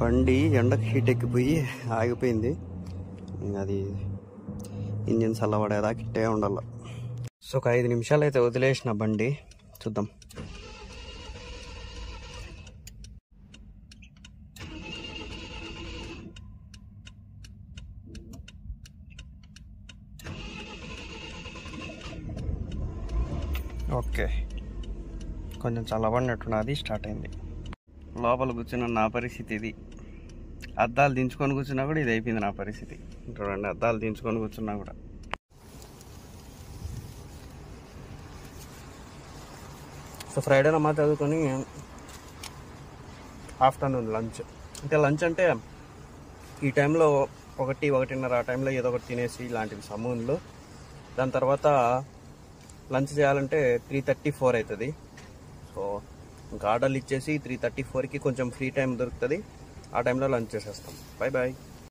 బండి ఎండకు హీట్ ఎక్కిపోయి ఆగిపోయింది. అది ఇంజిన్ చల్లబడేదాకా ఇట్టే ఉండాల. సో ఒక 5 నిమిషాలు అయితే వదిలేసిన బండి, చూద్దాం. ఓకే, కొంచెం చల్లబడినట్టున్నది, స్టార్ట్ అయింది. లోపల కూర్చున్న నా పరిస్థితి ఇది. అద్దాలు దించుకొని కూర్చున్నా కూడా ఇది అయిపోయింది నా పరిస్థితి. చూడండి, అద్దాలు దించుకొని కూర్చున్నా కూడా. సో ఫ్రైడే నమాజ్ చదువుకొని ఆఫ్టర్నూన్ లంచ్, లంచ్ అంటే ఈ టైంలో 1-1:30 ఆ టైంలో ఏదో ఒకటి తినేసి ఇలాంటివి సమూన్లు. దాని తర్వాత లంచ్ చేయాలంటే 3:34 అవుతుంది. సో ఇంకా ఆర్డర్లు ఇచ్చేసి 3:34కి కొంచెం ఫ్రీ టైం దొరుకుతుంది, ఆ టైంలో లంచ్ చేసేస్తాం. Bye bye.